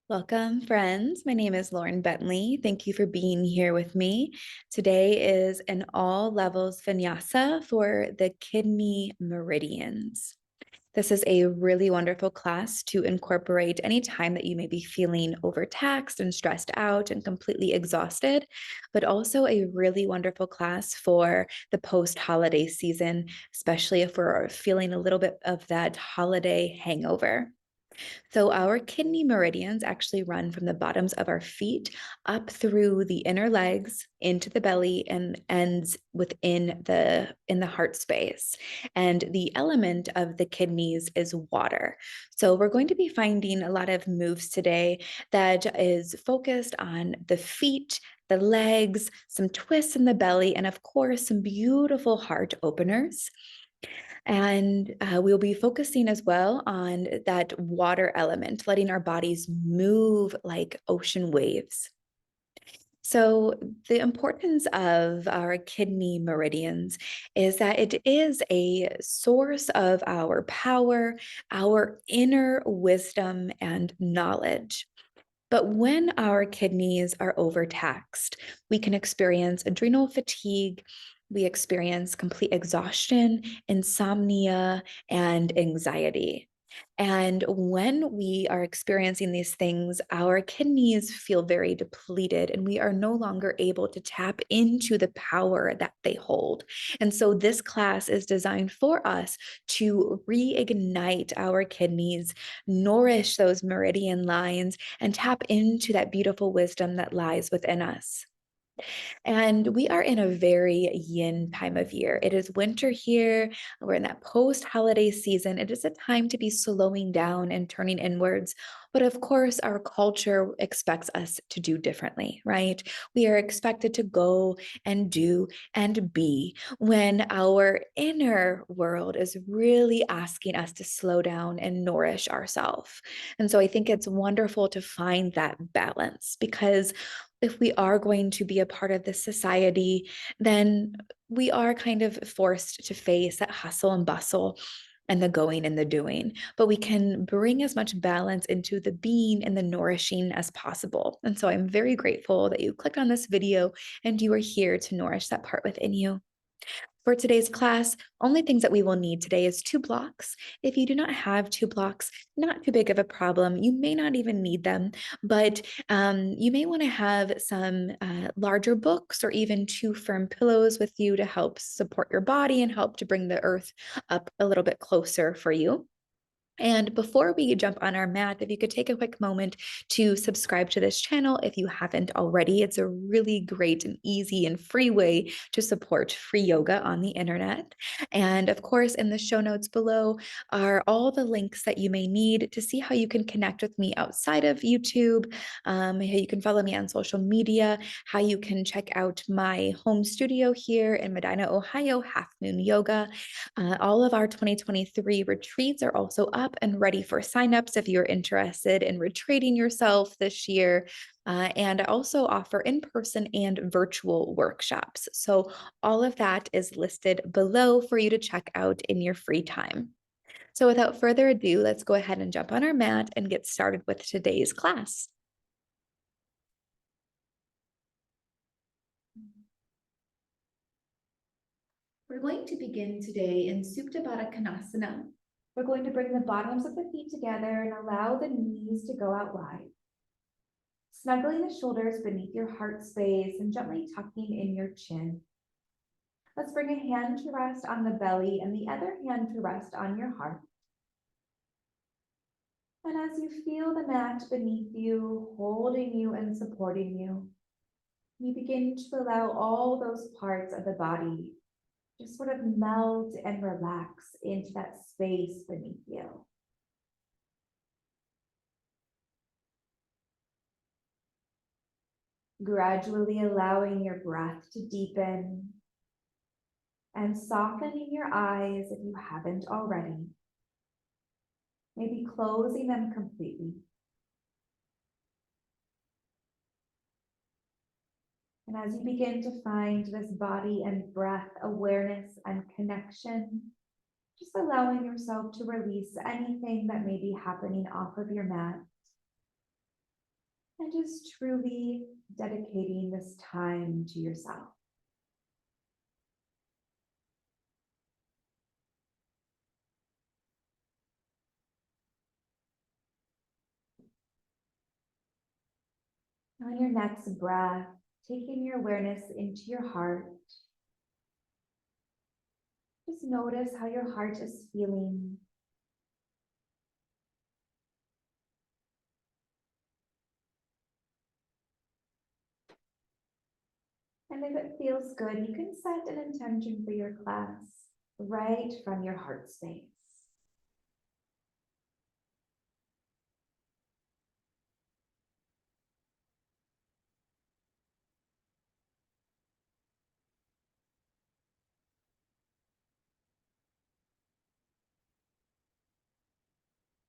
Welcome, friends. My name is Lauren Bentley. Thank you for being here with me. Today is an all levels vinyasa for the kidney meridians. This is a really wonderful class to incorporate any time that you may be feeling overtaxed and stressed out and completely exhausted, but also a really wonderful class for the post-holiday season, especially if we're feeling a little bit of that holiday hangover. So our kidney meridians actually run from the bottoms of our feet up through the inner legs into the belly and ends within the heart space. And the element of the kidneys is water. So we're going to be finding a lot of moves today that is focused on the feet, the legs, some twists in the belly, and of course, some beautiful heart openers. And we'll be focusing as well on that water element, letting our bodies move like ocean waves. So, the importance of our kidney meridians is that it is a source of our power, our inner wisdom, and knowledge. But when our kidneys are overtaxed, we can experience adrenal fatigue, we experience complete exhaustion, insomnia, and anxiety. And when we are experiencing these things, our kidneys feel very depleted and we are no longer able to tap into the power that they hold. And so this class is designed for us to reignite our kidneys, nourish those meridian lines, and tap into that beautiful wisdom that lies within us. And we are in a very yin time of year. It is winter here. We're in that post holiday season. It is a time to be slowing down and turning inwards. But of course, our culture expects us to do differently, right? We are expected to go and do and be when our inner world is really asking us to slow down and nourish ourselves. And so I think it's wonderful to find that balance because if we are going to be a part of this society, then we are kind of forced to face that hustle and bustle and the going and the doing. But we can bring as much balance into the being and the nourishing as possible. And so I'm very grateful that you clicked on this video and you are here to nourish that part within you. For today's class, only things that we will need today is 2 blocks. If you do not have 2 blocks, not too big of a problem. You may not even need them, but you may want to have some larger books or even 2 firm pillows with you to help support your body and help to bring the earth up a little bit closer for you. And before we jump on our mat, if you could take a quick moment to subscribe to this channel if you haven't already, it's a really great and easy and free way to support free yoga on the internet. And of course, in the show notes below are all the links that you may need to see how you can connect with me outside of YouTube, how you can follow me on social media, how you can check out my home studio here in Medina, Ohio, Half Moon Yoga. All of our 2023 retreats are also up and ready for signups if you're interested in retreating yourself this year. And I also offer in person and virtual workshops. So, all of that is listed below for you to check out in your free time. So, without further ado, let's go ahead and jump on our mat and get started with today's class. We're going to begin today in Supta Baddha Konasana. We're going to bring the bottoms of the feet together and allow the knees to go out wide. Snuggling the shoulders beneath your heart space and gently tucking in your chin. Let's bring a hand to rest on the belly and the other hand to rest on your heart. And as you feel the mat beneath you, holding you and supporting you, you begin to allow all those parts of the body just sort of melt and relax into that space beneath you. Gradually allowing your breath to deepen and softening your eyes if you haven't already. Maybe closing them completely. And as you begin to find this body and breath awareness and connection, just allowing yourself to release anything that may be happening off of your mat. and just truly dedicating this time to yourself. On your next breath, taking your awareness into your heart, just notice how your heart is feeling. And if it feels good, you can set an intention for your class right from your heart space.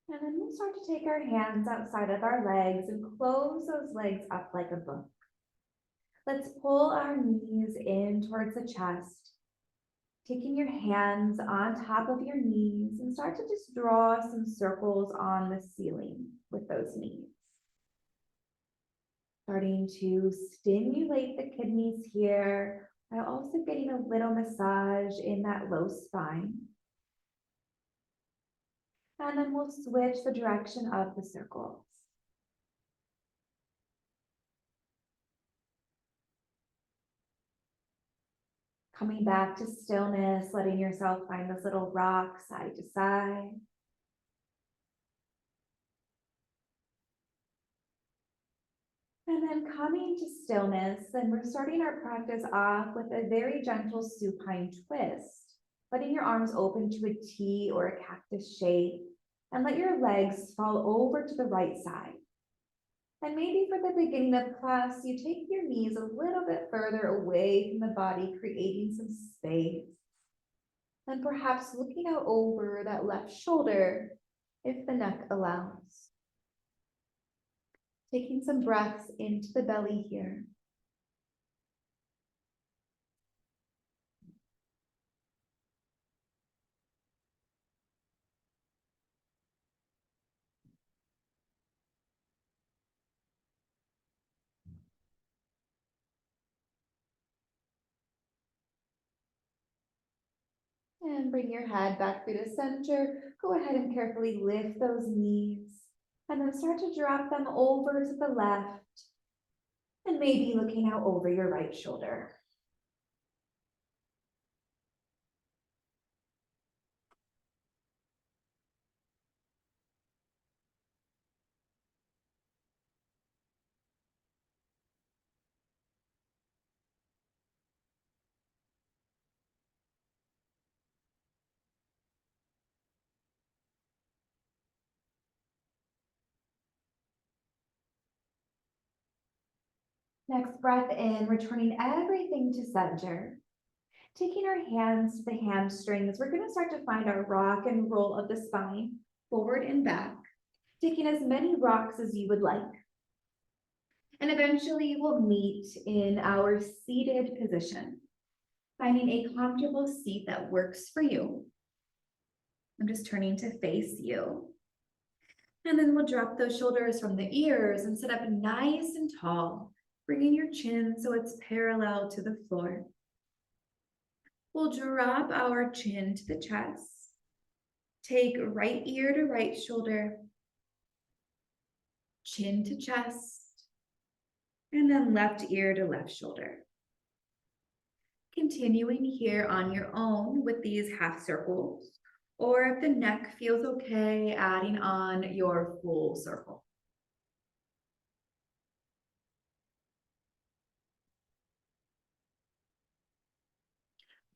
And then we'll start to take our hands outside of our legs and close those legs up like a book. Let's pull our knees in towards the chest, taking your hands on top of your knees and start to just draw some circles on the ceiling with those knees. Starting to stimulate the kidneys here while also getting a little massage in that low spine. And then we'll switch the direction of the circles. Coming back to stillness, letting yourself find this little rock side to side. And then coming to stillness, and we're starting our practice off with a very gentle supine twist, letting your arms open to a T or a cactus shape, and let your legs fall over to the right side. And maybe for the beginning of class, you take your knees a little bit further away from the body, creating some space. And perhaps looking out over that left shoulder, if the neck allows. Taking some breaths into the belly here. And bring your head back through the center. Go ahead and carefully lift those knees. And then start to drop them over to the left. And maybe looking out over your right shoulder. Next breath in, returning everything to center. Taking our hands to the hamstrings, we're going to start to find our rock and roll of the spine, forward and back, taking as many rocks as you would like. And eventually we'll meet in our seated position, finding a comfortable seat that works for you. I'm just turning to face you. And then we'll drop those shoulders from the ears and sit up nice and tall, bringing your chin so it's parallel to the floor. We'll drop our chin to the chest. Take right ear to right shoulder, chin to chest, and then left ear to left shoulder. Continuing here on your own with these half circles, or if the neck feels okay, adding on your full circle.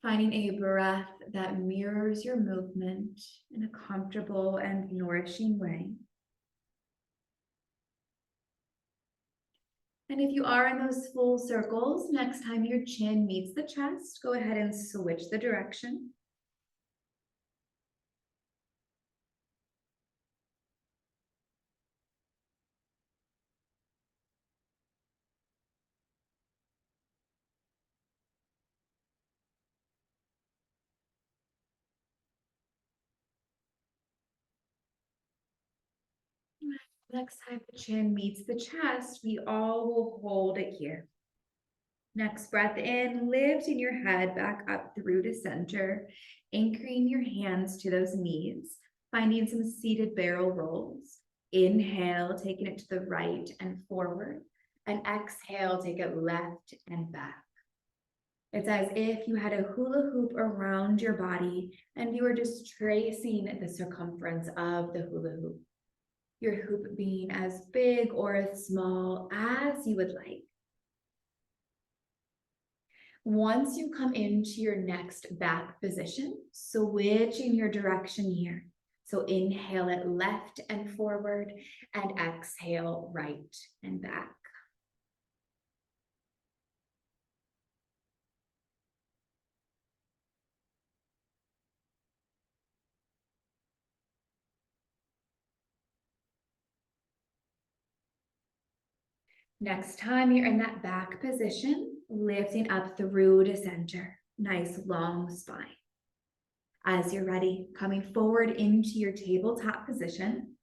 Finding a breath that mirrors your movement in a comfortable and nourishing way. And if you are in those full circles, next time your chin meets the chest, go ahead and switch the direction. Next time the chin meets the chest, we all will hold it here. Next breath in, lifting your head back up through to center, anchoring your hands to those knees, finding some seated barrel rolls. Inhale, taking it to the right and forward, and exhale, take it left and back. It's as if you had a hula hoop around your body and you were just tracing the circumference of the hula hoop. Your hoop being as big or as small as you would like. Once you come into your next back position, switching your direction here. So inhale it left and forward and exhale right and back. Next time you're in that back position, lifting up through to center. Nice long spine. As you're ready, coming forward into your tabletop position,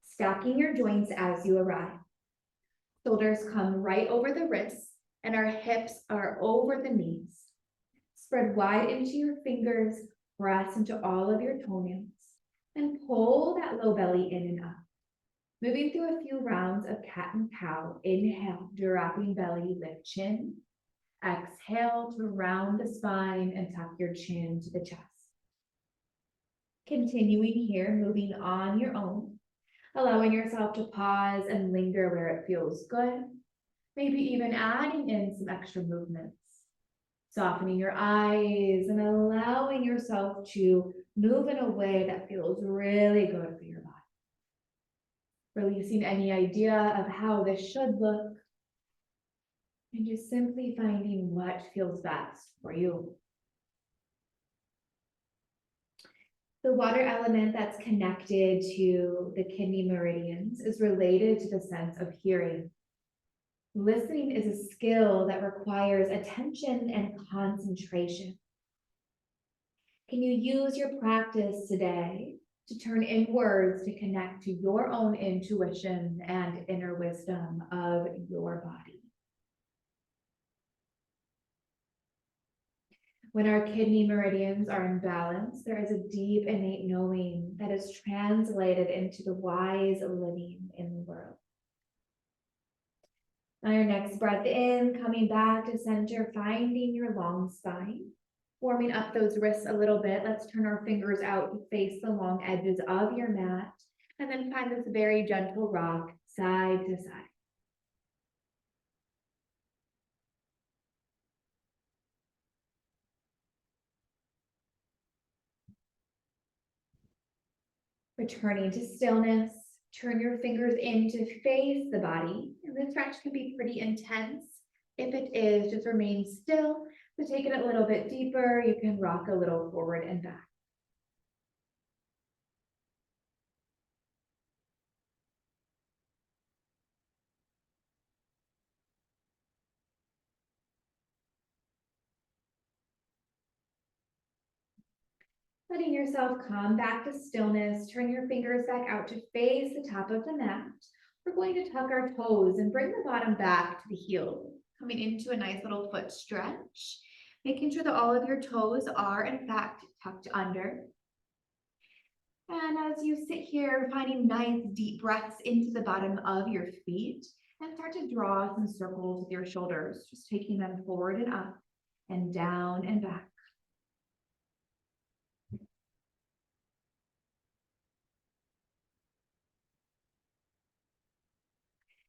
stacking your joints as you arrive. Shoulders come right over the wrists and our hips are over the knees. Spread wide into your fingers, press into all of your toenails, and pull that low belly in and up. Moving through a few rounds of cat and cow. Inhale, dropping belly, lift chin. Exhale to round the spine and tuck your chin to the chest. Continuing here, moving on your own, allowing yourself to pause and linger where it feels good. Maybe even adding in some extra movements. Softening your eyes and allowing yourself to move in a way that feels really good for your body. Releasing any idea of how this should look, and just simply finding what feels best for you. The water element that's connected to the kidney meridians is related to the sense of hearing. Listening is a skill that requires attention and concentration. Can you use your practice today to turn inwards to connect to your own intuition and inner wisdom of your body? When our kidney meridians are in balance, there is a deep innate knowing that is translated into the wise living in the world. On your next breath in, coming back to center, finding your long spine, warming up those wrists a little bit. Let's turn our fingers out to face the long edges of your mat, and then find this very gentle rock side to side. Returning to stillness, turn your fingers in to face the body. And this stretch can be pretty intense. If it is, just remain still. To take it a little bit deeper, you can rock a little forward and back. Letting yourself come back to stillness, turn your fingers back out to face the top of the mat. We're going to tuck our toes and bring the bottom back to the heel, coming into a nice little foot stretch, making sure that all of your toes are in fact tucked under. And as you sit here, finding nice deep breaths into the bottom of your feet, and start to draw some circles with your shoulders, just taking them forward and up and down and back.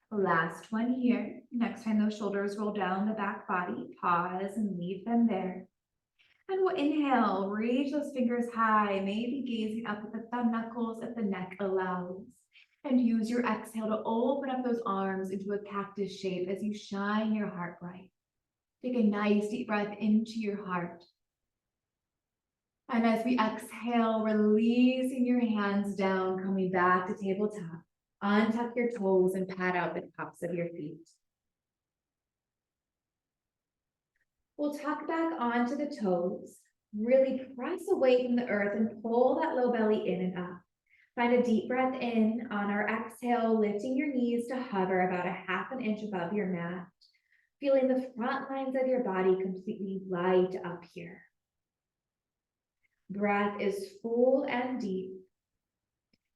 Last one here. Next time those shoulders roll down the back body, pause and leave them there. And we'll inhale, reach those fingers high, maybe gazing up at the thumb knuckles if the neck allows. And use your exhale to open up those arms into a cactus shape as you shine your heart bright. Take a nice deep breath into your heart. And as we exhale, releasing your hands down, coming back to tabletop. Untuck your toes and pat out the tops of your feet. We'll tuck back onto the toes, really press away from the earth and pull that low belly in and up. Find a deep breath in. On our exhale, lifting your knees to hover about a half an inch above your mat, feeling the front lines of your body completely light up here. Breath is full and deep.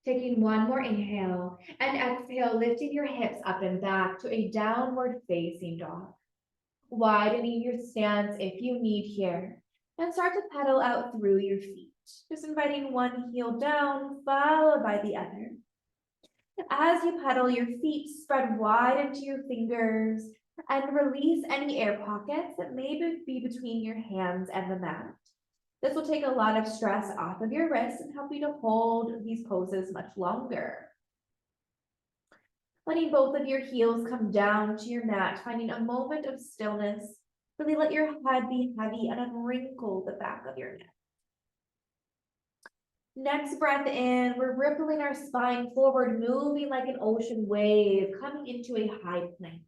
Taking one more inhale and exhale, lifting your hips up and back to a downward facing dog. Widening your stance if you need here, and start to pedal out through your feet. Just inviting one heel down, followed by the other. As you pedal, your feet spread wide into your fingers and release any air pockets that may be between your hands and the mat. This will take a lot of stress off of your wrists and help you to hold these poses much longer. Letting both of your heels come down to your mat, finding a moment of stillness. Really let your head be heavy and unwrinkle the back of your neck. Next breath in, we're rippling our spine forward, moving like an ocean wave, coming into a high plank.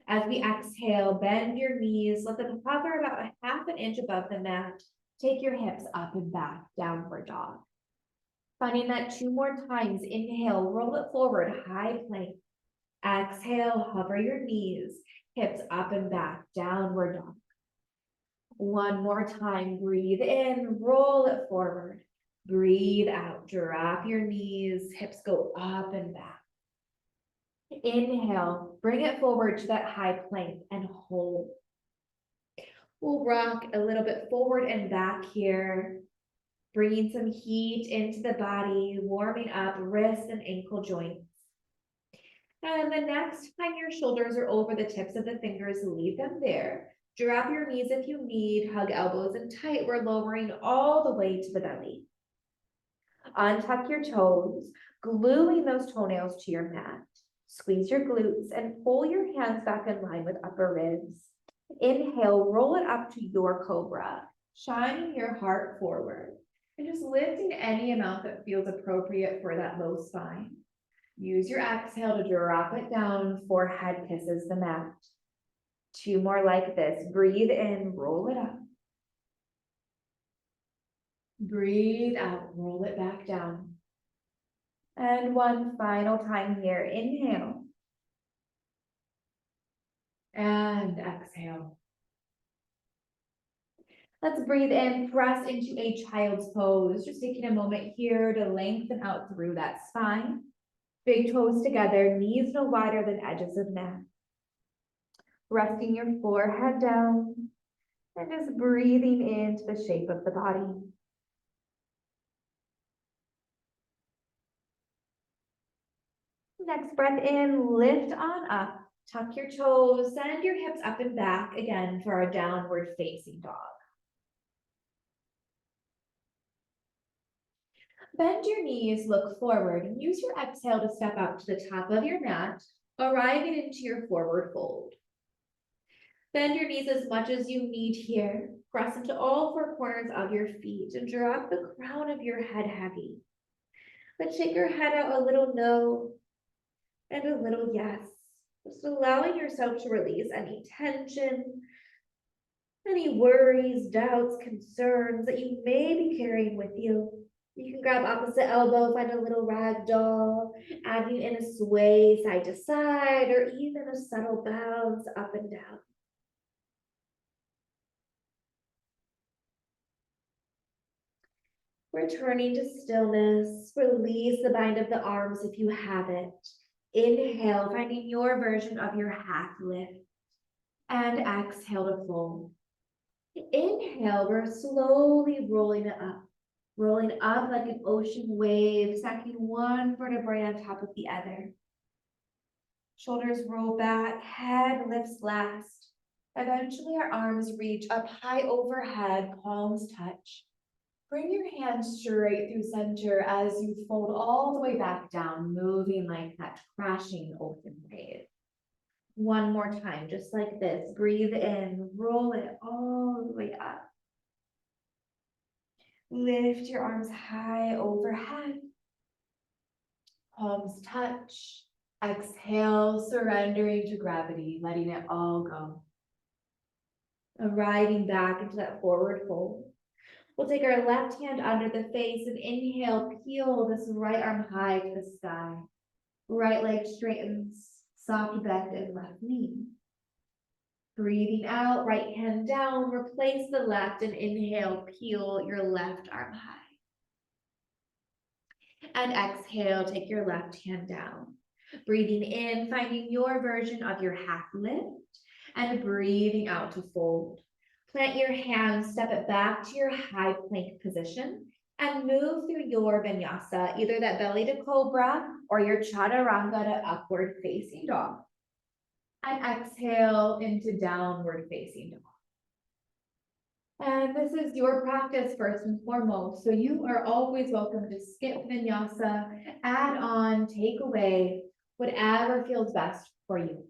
As we exhale, bend your knees, let them hover about a half an inch above the mat. Take your hips up and back, downward dog. Finding that 2 more times. Inhale, roll it forward, high plank. Exhale, hover your knees, hips up and back, downward dog. 1 more time. Breathe in, roll it forward. Breathe out, drop your knees, hips go up and back. Inhale, bring it forward to that high plank and hold. We'll rock a little bit forward and back here. Bringing some heat into the body, warming up wrist and ankle joints. And the next time your shoulders are over the tips of the fingers, leave them there. Drop your knees if you need, hug elbows in tight. We're lowering all the way to the belly. Untuck your toes, gluing those toenails to your mat. Squeeze your glutes and pull your hands back in line with upper ribs. Inhale, roll it up to your cobra, shining your heart forward. And just lifting any amount that feels appropriate for that low spine. Use your exhale to drop it down, forehead kisses the mat. 2 more like this. Breathe in, roll it up. Breathe out, roll it back down. And 1 final time here. Inhale. And exhale. Let's breathe in, press into a child's pose. Just taking a moment here to lengthen out through that spine. Big toes together, knees no wider than edges of mat. Resting your forehead down and just breathing into the shape of the body. Next breath in, lift on up. Tuck your toes, send your hips up and back again for our downward facing dog. Bend your knees, look forward, and use your exhale to step up to the top of your mat, arriving into your forward fold. Bend your knees as much as you need here. Press into all 4 corners of your feet and drop the crown of your head heavy. But shake your head out a little no and a little yes. Just allowing yourself to release any tension, any worries, doubts, concerns that you may be carrying with you. You can grab opposite elbow, find a little rag doll, adding in a sway side to side, or even a subtle bounce up and down. Returning to stillness, release the bind of the arms if you have it. Inhale, finding your version of your half lift, and exhale to fold. Inhale, we're slowly rolling it up. Rolling up like an ocean wave, stacking one vertebrae on top of the other. Shoulders roll back, head lifts last. Eventually our arms reach up high overhead, palms touch. Bring your hands straight through center as you fold all the way back down, moving like that crashing ocean wave. 1 more time, just like this. Breathe in, roll it all the way up. Lift your arms high overhead. Palms touch. Exhale, surrendering to gravity, letting it all go. Arriving back into that forward fold. We'll take our left hand under the face and inhale, peel this right arm high to the sky. Right leg straightens, soft bend and left knee. Breathing out, right hand down, replace the left and inhale, peel your left arm high. And exhale, take your left hand down. Breathing in, finding your version of your half lift, and breathing out to fold. Plant your hands, step it back to your high plank position, and move through your vinyasa, either that belly to cobra or your chaturanga to upward facing dog. And exhale into downward facing dog. And this is your practice first and foremost. So you are always welcome to skip vinyasa, add on, take away, whatever feels best for you.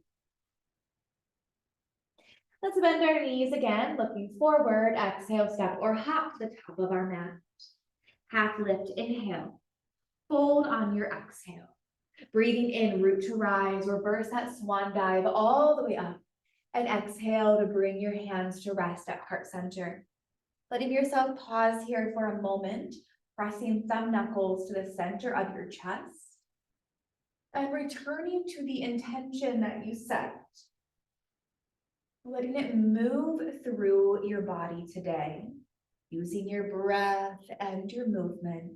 Let's bend our knees again, looking forward, exhale, step or hop to the top of our mat. Half lift, inhale, fold on your exhale. Breathing in, root to rise, reverse that swan dive all the way up. And exhale to bring your hands to rest at heart center. Letting yourself pause here for a moment, pressing thumb knuckles to the center of your chest. And returning to the intention that you set. Letting it move through your body today, using your breath and your movement,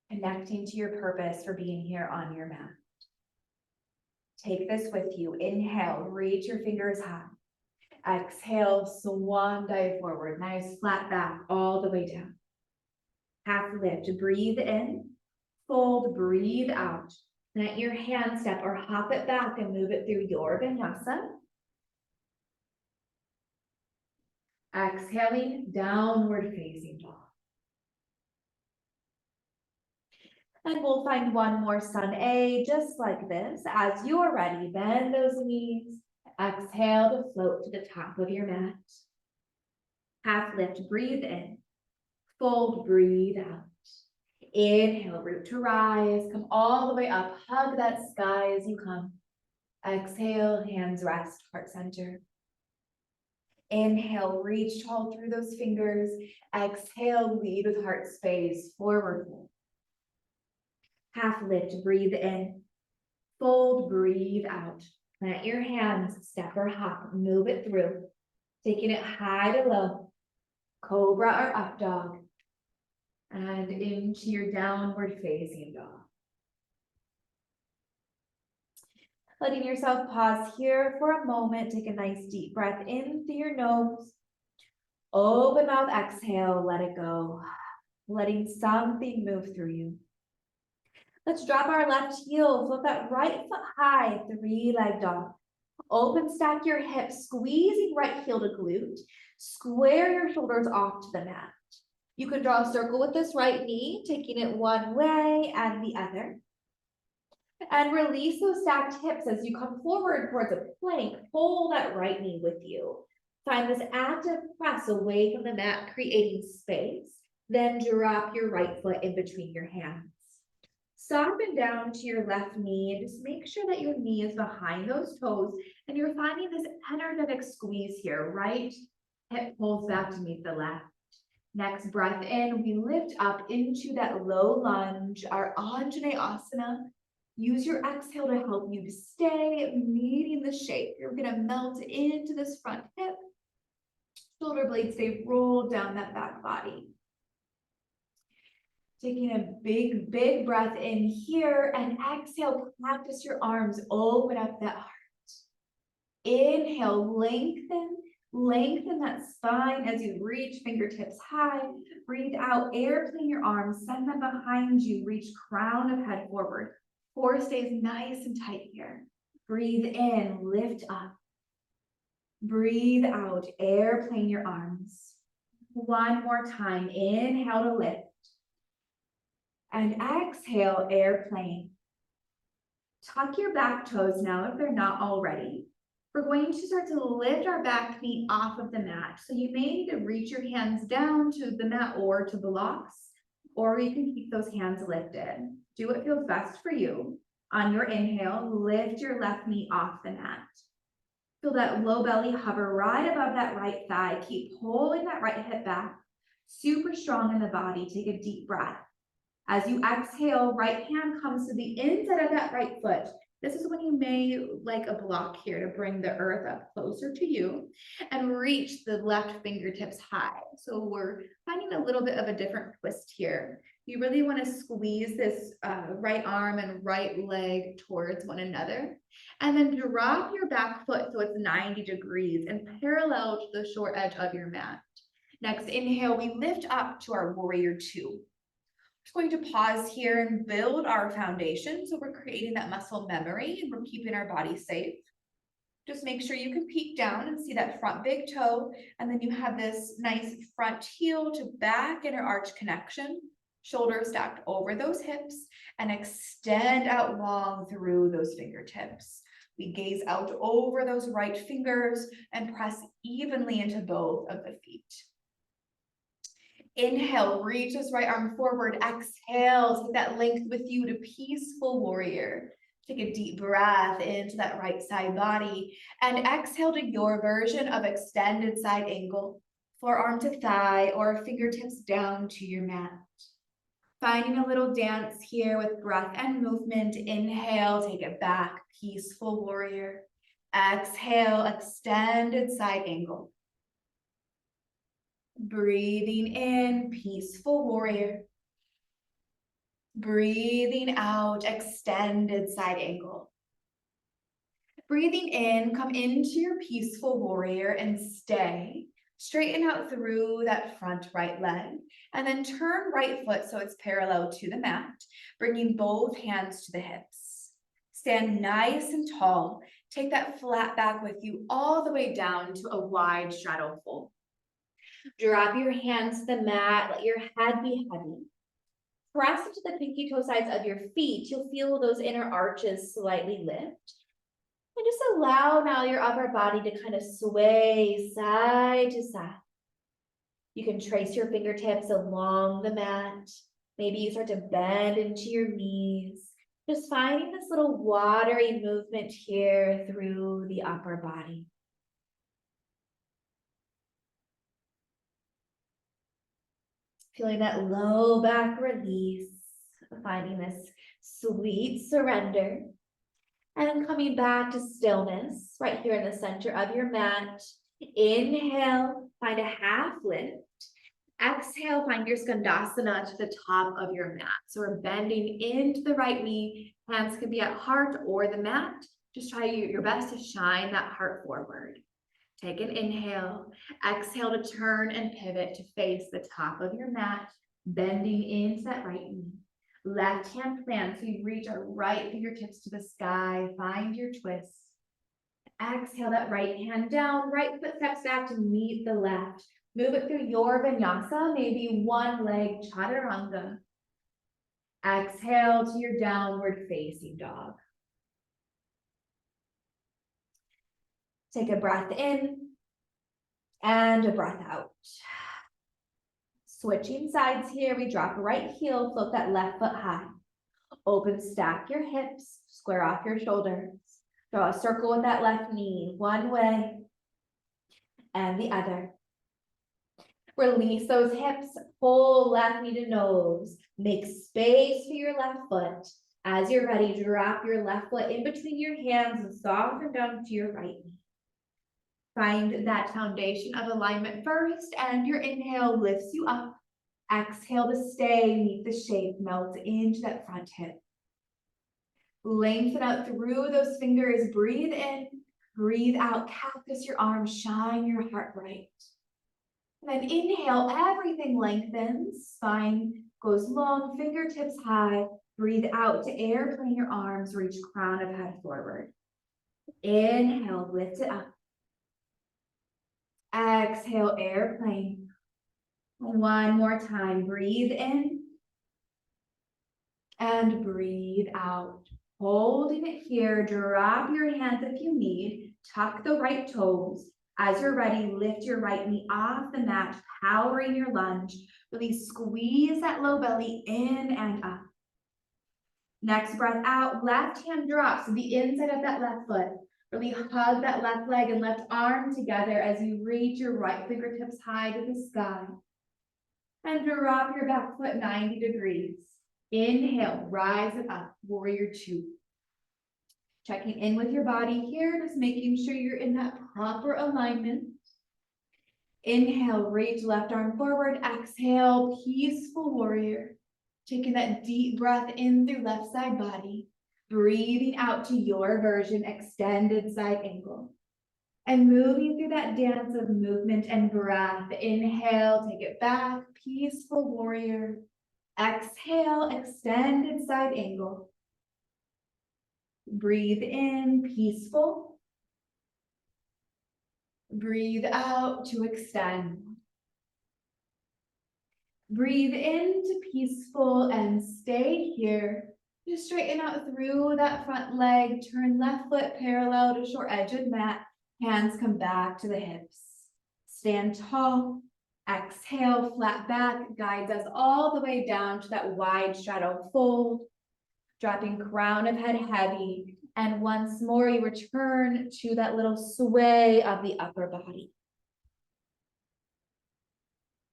connecting to your purpose for being here on your mat. Take this with you. Inhale, reach your fingers high. Exhale, swan dive forward. Nice flat back all the way down. Half lift, breathe in, fold, breathe out. Let your hand step or hop it back and move it through your vinyasa. Exhaling, downward facing dog. And we'll find one more sun A, just like this. As you're ready, bend those knees. Exhale to float to the top of your mat. Half lift, breathe in. Fold, breathe out. Inhale, root to rise. Come all the way up. Hug that sky as you come. Exhale, hands rest, heart center. Inhale, reach tall through those fingers. Exhale, lead with heart space, forward fold. Half lift, breathe in. Fold, breathe out. Plant your hands, step or hop, move it through. Taking it high to low, cobra or up dog. And into your downward facing dog. Letting yourself pause here for a moment. Take a nice deep breath in through your nose. Open mouth, exhale, let it go. Letting something move through you. Let's drop our left heel, flip that right foot high, three-leg dog. Open, stack your hips, squeezing right heel to glute. Square your shoulders off to the mat. You can draw a circle with this right knee, taking it one way and the other. And release those stacked hips as you come forward towards a plank. Pull that right knee with you. Find this active press away from the mat, creating space. Then drop your right foot in between your hands. Soften down to your left knee and just make sure that your knee is behind those toes and you're finding this energetic squeeze here. Right hip pulls back to meet the left. Next breath in, we lift up into that low lunge, our Anjaneyasana. Use your exhale to help you to stay meeting the shape. You're gonna melt into this front hip. Shoulder blades stay rolled down that back body. Taking a big, big breath in here and exhale, practice your arms, open up that heart. Inhale, lengthen that spine as you reach fingertips high. Breathe out, airplane your arms, send them behind you, reach crown of head forward. Core stays nice and tight here. Breathe in, lift up. Breathe out, airplane your arms. One more time, inhale to lift. And exhale, airplane. Tuck your back toes now if they're not already. We're going to start to lift our back feet off of the mat. So you may need to reach your hands down to the mat or to blocks, or you can keep those hands lifted. Do what feels best for you. On your inhale, lift your left knee off the mat. Feel that low belly hover right above that right thigh. Keep pulling that right hip back. Super strong in the body. Take a deep breath. As you exhale, right hand comes to the inside of that right foot. This is when you may like a block here to bring the earth up closer to you and reach the left fingertips high. So we're finding a little bit of a different twist here. You really want to squeeze this right arm and right leg towards one another. And then drop your back foot so it's 90 degrees and parallel to the short edge of your mat. Next, inhale, we lift up to our warrior two. Going to pause here and build our foundation. So we're creating that muscle memory and we're keeping our body safe. Just make sure you can peek down and see that front big toe. And then you have this nice front heel to back inner arch connection. Shoulders stacked over those hips and extend out long through those fingertips. We gaze out over those right fingers and press evenly into both of the feet. Inhale, reach this right arm forward. Exhale, take that length with you to peaceful warrior. Take a deep breath into that right side body and exhale to your version of extended side angle. Forearm to thigh or fingertips down to your mat. Finding a little dance here with breath and movement. Inhale, take it back, peaceful warrior. Exhale, extended side angle. Breathing in, peaceful warrior. Breathing out, extended side angle. Breathing in, come into your peaceful warrior and stay. Straighten out through that front right leg. And then turn right foot so it's parallel to the mat, bringing both hands to the hips. Stand nice and tall. Take that flat back with you all the way down to a wide straddle fold. Drop your hands to the mat, let your head be heavy. Press into the pinky toe sides of your feet. You'll feel those inner arches slightly lift. And just allow now your upper body to kind of sway side to side. You can trace your fingertips along the mat. Maybe you start to bend into your knees. Just finding this little watery movement here through the upper body. Feeling that low back release, finding this sweet surrender. And then coming back to stillness, right here in the center of your mat. Inhale, find a half lift. Exhale, find your skandasana to the top of your mat. So we're bending into the right knee. Hands can be at heart or the mat. Just try your best to shine that heart forward. Take an inhale. Exhale to turn and pivot to face the top of your mat, bending into that right knee. Left hand plant, so you reach our right fingertips to the sky. Find your twist. Exhale that right hand down, right foot steps back to meet the left. Move it through your vinyasa, maybe one leg chaturanga. Exhale to your downward facing dog. Take a breath in and a breath out. Switching sides here, we drop right heel, float that left foot high. Open, stack your hips, square off your shoulders. Draw a circle with that left knee, one way and the other. Release those hips, pull left knee to nose. Make space for your left foot. As you're ready, drop your left foot in between your hands and soften down to your right knee. Find that foundation of alignment first, and your inhale lifts you up. Exhale to stay, meet the shape, melt into that front hip. Lengthen out through those fingers, breathe in, breathe out, cactus your arms, shine your heart bright. And then inhale, everything lengthens, spine goes long, fingertips high. Breathe out to airplane your arms, reach crown of head forward. Inhale, lift it up. Exhale, airplane. One more time, breathe in and breathe out. Holding it here, drop your hands if you need, tuck the right toes. As you're ready, lift your right knee off the mat, powering your lunge. Really squeeze that low belly in and up. Next breath out, left hand drops to the inside of that left foot. Really hug that left leg and left arm together as you reach your right fingertips high to the sky. And drop your back foot 90 degrees. Inhale, rise it up, warrior two. Checking in with your body here, just making sure you're in that proper alignment. Inhale, reach left arm forward. Exhale, peaceful warrior. Taking that deep breath in through left side body. Breathing out to your version, extended side angle. And moving through that dance of movement and breath. Inhale, take it back, peaceful warrior. Exhale, extended side angle. Breathe in, peaceful. Breathe out to extend. Breathe into peaceful and stay here. Just straighten out through that front leg. Turn left foot parallel to short edge of mat. Hands come back to the hips. Stand tall. Exhale, flat back. Guides us all the way down to that wide straddle fold. Dropping crown of head heavy. And once more, you return to that little sway of the upper body.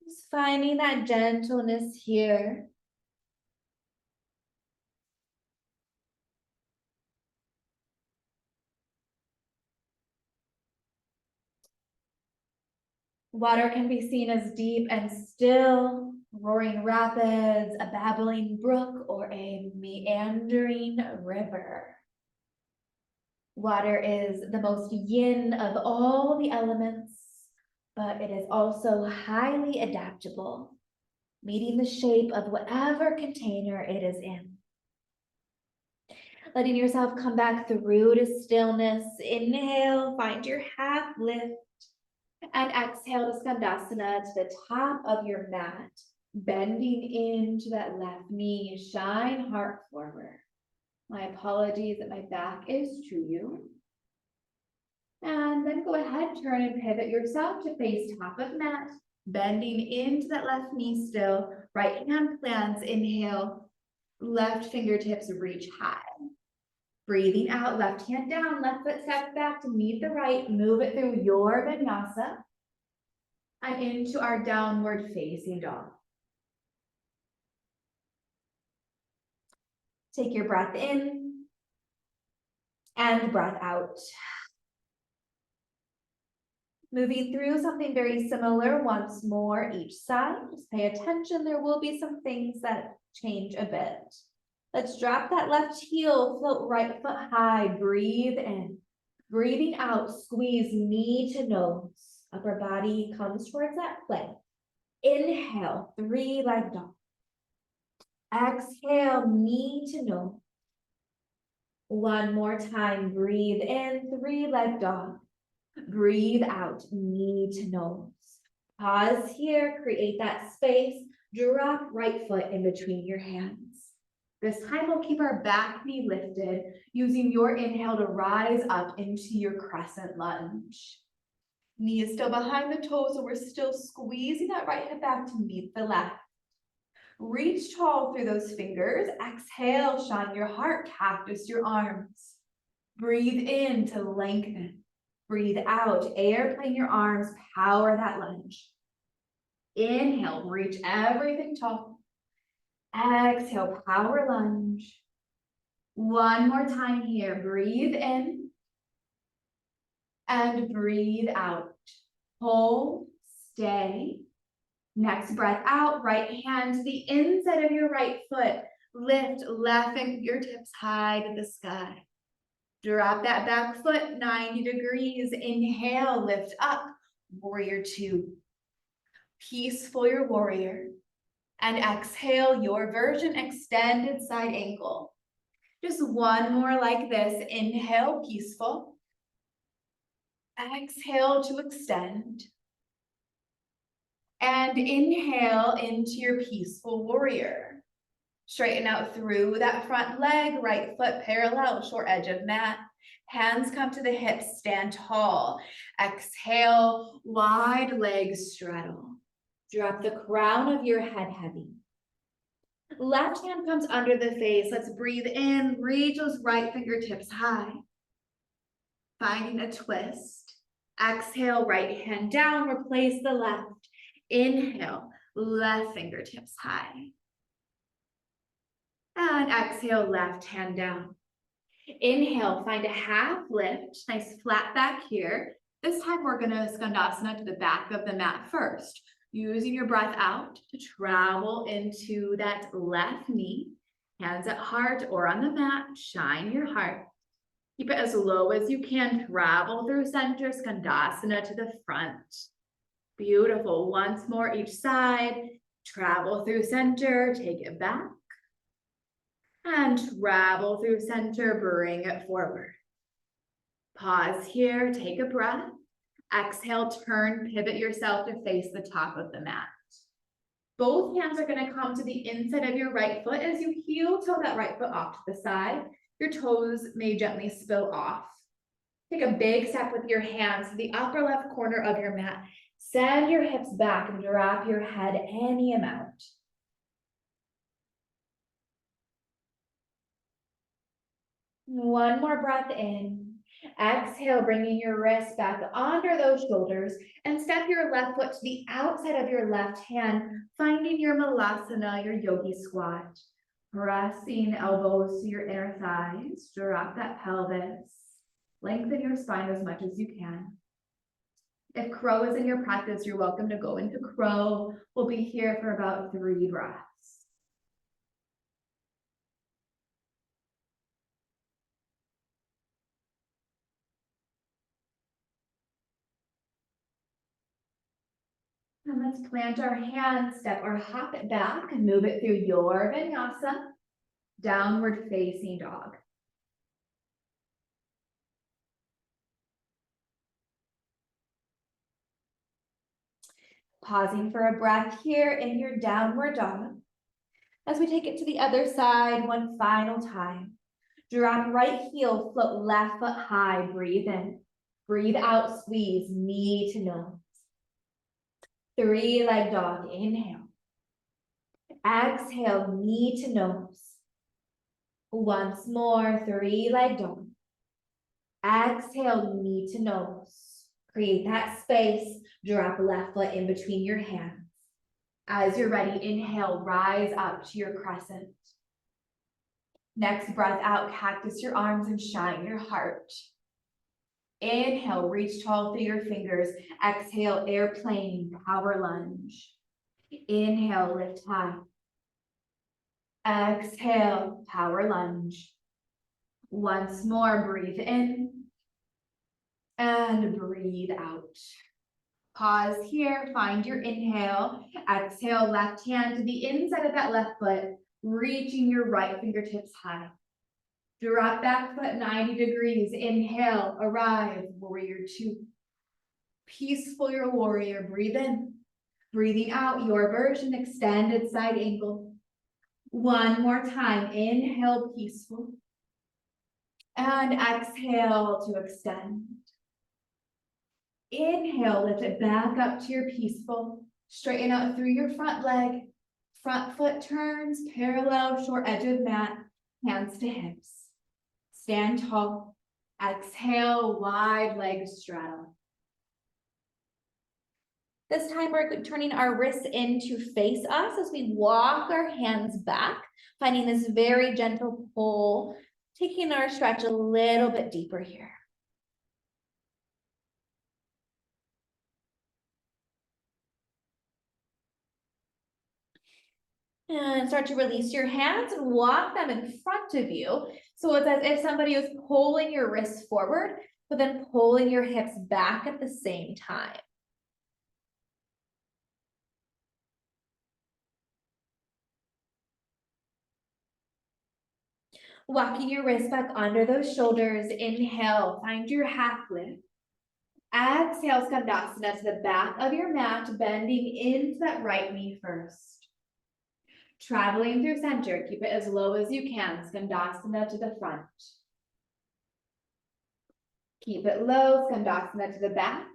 Just finding that gentleness here. Water can be seen as deep and still, roaring rapids, a babbling brook, or a meandering river. Water is the most yin of all the elements, but it is also highly adaptable, meeting the shape of whatever container it is in. Letting yourself come back through to stillness. Inhale, find your half lift. And exhale to Skandasana to the top of your mat, bending into that left knee, shine heart forward. My apologies that my back is to you. And then go ahead, turn and pivot yourself to face top of mat, bending into that left knee still. Right hand plants, inhale, left fingertips reach high. Breathing out, left hand down, left foot steps back to meet the right, move it through your vinyasa and into our downward facing dog. Take your breath in and breath out. Moving through something very similar once more each side. Just pay attention, there will be some things that change a bit. Let's drop that left heel, float right foot high, breathe in. Breathing out, squeeze knee to nose. Upper body comes towards that plank. Inhale, three-leg dog. Exhale, knee to nose. One more time, breathe in, three-leg dog. Breathe out, knee to nose. Pause here, create that space. Drop right foot in between your hands. This time we'll keep our back knee lifted, using your inhale to rise up into your crescent lunge. Knee is still behind the toes, so we're still squeezing that right hip back to meet the left. Reach tall through those fingers. Exhale, shine your heart, cactus your arms. Breathe in to lengthen. Breathe out, airplane your arms, power that lunge. Inhale, reach everything tall. Exhale, power lunge. One more time here, breathe in and breathe out. Hold, stay. Next breath out, right hand to the inside of your right foot. Lift left fingertips high to the sky. Drop that back foot 90 degrees. Inhale, lift up, warrior two. Peaceful your warrior. And exhale, your version, extended side angle. Just one more like this. Inhale, peaceful. Exhale to extend. And inhale into your peaceful warrior. Straighten out through that front leg, right foot parallel, short edge of mat. Hands come to the hips, stand tall. Exhale, wide legs straddle. Drop the crown of your head heavy. Left hand comes under the face. Let's breathe in, reach those right fingertips high. Finding a twist. Exhale, right hand down, replace the left. Inhale, left fingertips high. And exhale, left hand down. Inhale, find a half lift, nice flat back here. This time we're gonna skandasana to the back of the mat first, using your breath out to travel into that left knee, hands at heart or on the mat, shine your heart. Keep it as low as you can, travel through center, skandasana to the front. Beautiful, once more each side, travel through center, take it back. And travel through center, bring it forward. Pause here, take a breath. Exhale, turn, pivot yourself to face the top of the mat. Both hands are gonna come to the inside of your right foot as you heel toe that right foot off to the side. Your toes may gently spill off. Take a big step with your hands to the upper left corner of your mat. Send your hips back and drop your head any amount. One more breath in. Exhale, bringing your wrists back under those shoulders and step your left foot to the outside of your left hand, finding your malasana, your yogi squat. Pressing elbows to your inner thighs, drop that pelvis, lengthen your spine as much as you can. If crow is in your practice, you're welcome to go into crow. We'll be here for about 3 breaths. And let's plant our hands, step or hop it back and move it through your vinyasa, downward facing dog. Pausing for a breath here in your downward dog. As we take it to the other side one final time. Drop right heel, float left foot high, breathe in. Breathe out, squeeze knee to nose. 3-leg dog, inhale. Exhale, knee to nose. Once more, 3-leg dog. Exhale, knee to nose. Create that space, drop left foot in between your hands. As you're ready, inhale, rise up to your crescent. Next breath out, cactus your arms and shine your heart. Inhale, reach tall through your fingers. Exhale, airplane, power lunge. Inhale, lift high. Exhale, power lunge. Once more, breathe in and breathe out. Pause here, find your inhale. Exhale, left hand to the inside of that left foot, reaching your right fingertips high. Drop back foot 90 degrees. Inhale, arrive, warrior 2. Peaceful your warrior, breathe in. Breathing out, your version, extended side angle. One more time, inhale, peaceful. And exhale to extend. Inhale, lift it back up to your peaceful. Straighten out through your front leg. Front foot turns, parallel, short edge of mat, hands to hips. Stand tall. Exhale, wide leg straddle. This time we're turning our wrists in to face us as we walk our hands back, finding this very gentle pull, taking our stretch a little bit deeper here. And start to release your hands and walk them in front of you. So it's as if somebody was pulling your wrists forward, but then pulling your hips back at the same time. Walking your wrists back under those shoulders. Inhale, find your half lift. Exhale, skandasana to the back of your mat, bending into that right knee first. Traveling through center, keep it as low as you can, skandasana to the front. Keep it low, skandasana to the back.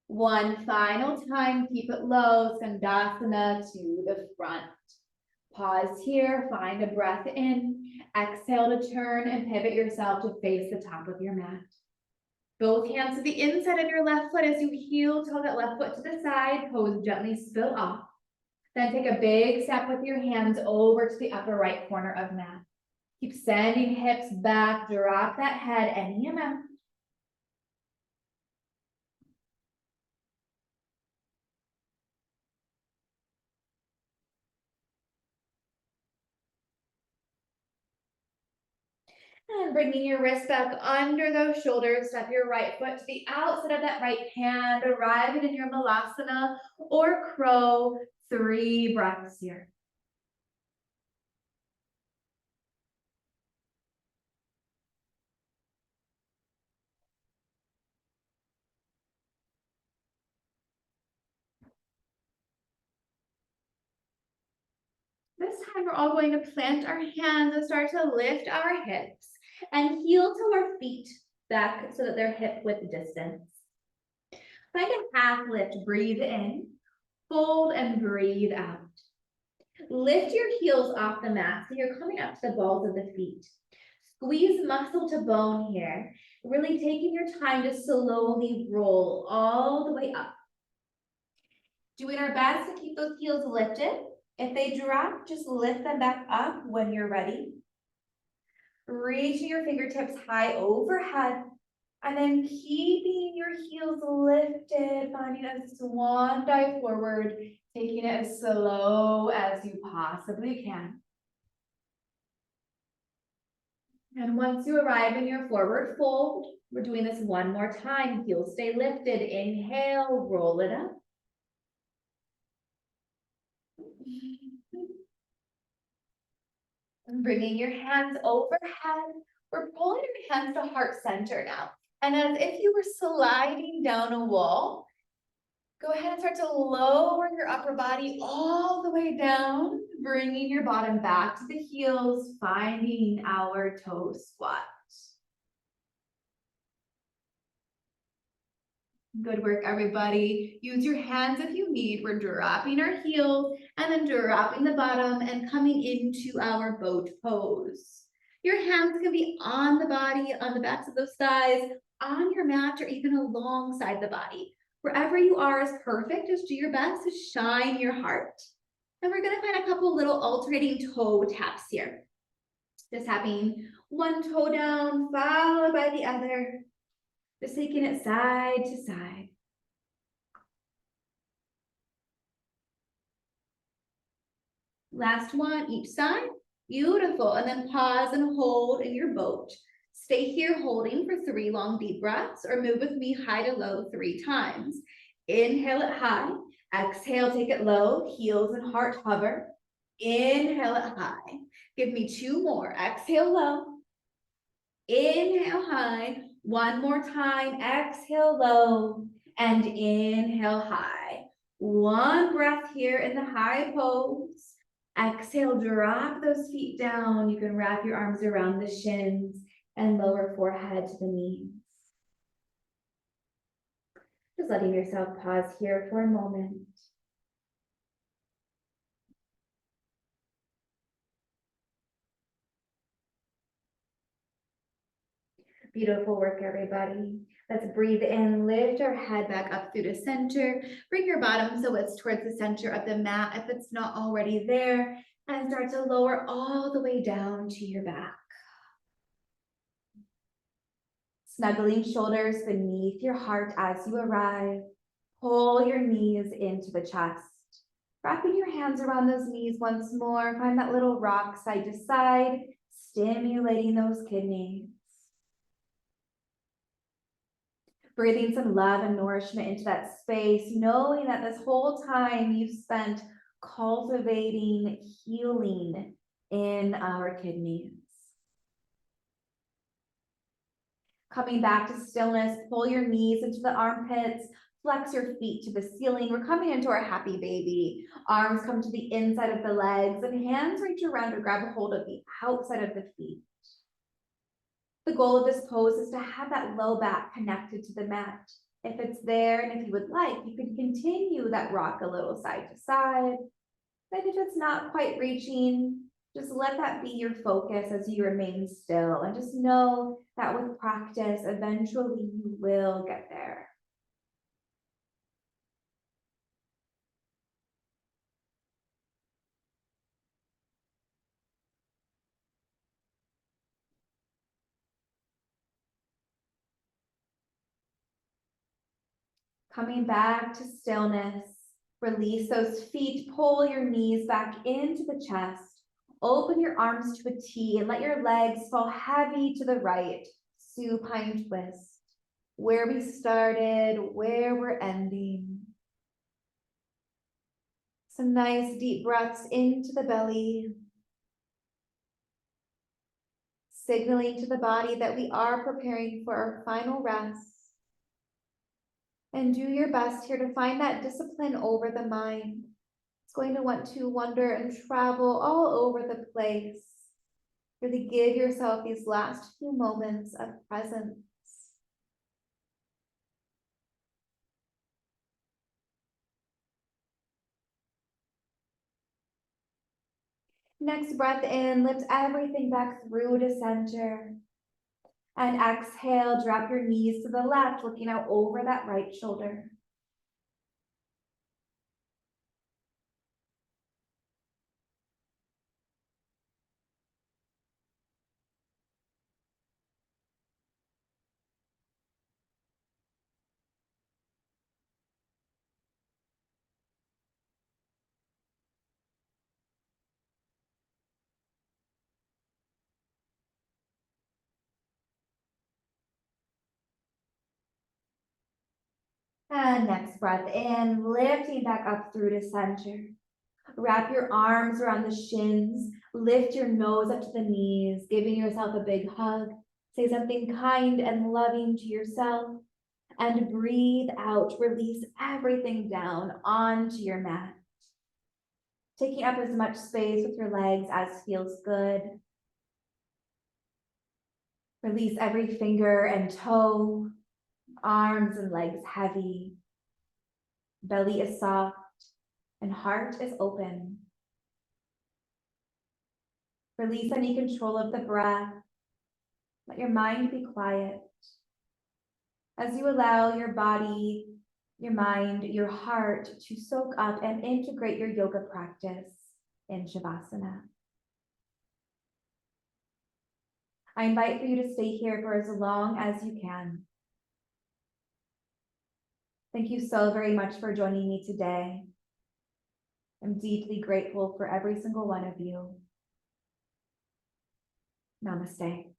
One final time, keep it low, skandasana to the front. Pause here, find a breath in. Exhale to turn and pivot yourself to face the top of your mat. Both hands to the inside of your left foot as you heel toe that left foot to the side, toes gently spill off. Then take a big step with your hands over to the upper right corner of mat. Keep sending hips back, drop that head any amount. And bringing your wrist back under those shoulders, step your right foot to the outside of that right hand, arriving in your malasana or crow. 3 breaths here. This time we're all going to plant our hands and start to lift our hips and heel to our feet back so that they're hip width distance. Find a half lift, breathe in, fold and breathe out. Lift your heels off the mat so you're coming up to the balls of the feet. Squeeze muscle to bone here, really taking your time to slowly roll all the way up. Doing our best to keep those heels lifted. If they drop, just lift them back up when you're ready. Reaching your fingertips high overhead, and then keeping your heels lifted, finding a swan dive forward, taking it as slow as you possibly can. And once you arrive in your forward fold, we're doing this one more time. Heels stay lifted. Inhale, roll it up. And bringing your hands overhead, we're pulling your hands to heart center now. And as if you were sliding down a wall, go ahead and start to lower your upper body all the way down, bringing your bottom back to the heels, finding our toe squat. Good work, everybody. Use your hands if you need. We're dropping our heels and then dropping the bottom and coming into our boat pose. Your hands can be on the body, on the backs of those thighs, on your mat, or even alongside the body. Wherever you are is perfect. Just do your best to shine your heart. And we're gonna find a couple little alternating toe taps here. Just tapping one toe down, followed by the other. Just taking it side to side. Last one, each side. Beautiful. And then pause and hold in your boat. Stay here holding for 3 long deep breaths, or move with me high to low 3 times. Inhale it high. Exhale, take it low. Heels and heart hover. Inhale it high. Give me 2 more. Exhale low. Inhale high. 1 more time. Exhale low. And inhale high. 1 breath here in the high pose. Exhale, drop those feet down. You can wrap your arms around the shins and lower forehead to the knees. Just letting yourself pause here for a moment. Beautiful work, everybody. Let's breathe in, lift our head back up through the center. Bring your bottom so it's towards the center of the mat if it's not already there, and start to lower all the way down to your back. Snuggling shoulders beneath your heart as you arrive. Pull your knees into the chest. Wrapping your hands around those knees once more. Find that little rock side to side, stimulating those kidneys. Breathing some love and nourishment into that space, knowing that this whole time you've spent cultivating healing in our kidneys. Coming back to stillness, pull your knees into the armpits, flex your feet to the ceiling. We're coming into our happy baby. Arms come to the inside of the legs and hands reach around to grab a hold of the outside of the feet. The goal of this pose is to have that low back connected to the mat. If it's there, and if you would like, you can continue that rock a little side to side. Then if it's not quite reaching, Just let that be your focus as you remain still, and just know that with practice, eventually you will get there. Coming back to stillness, release those feet, pull your knees back into the chest, open your arms to a T and let your legs fall heavy to the right, supine twist. Where we started, where we're ending. Some nice deep breaths into the belly, signaling to the body that we are preparing for our final rest. And do your best here to find that discipline over the mind. It's going to want to wander and travel all over the place. Really give yourself these last few moments of presence. Next breath in, lift everything back through to center. And exhale, drop your knees to the left, looking out over that right shoulder. And next breath in, lifting back up through to center. Wrap your arms around the shins, lift your nose up to the knees, giving yourself a big hug. Say something kind and loving to yourself, and breathe out, release everything down onto your mat. Taking up as much space with your legs as feels good. Release every finger and toe, arms and legs heavy. Belly is soft and heart is open. Release any control of the breath. Let your mind be quiet. As you allow your body, your mind, your heart to soak up and integrate your yoga practice in Shavasana. I invite for you to stay here for as long as you can. Thank you so very much for joining me today. I'm deeply grateful for every single one of you. Namaste.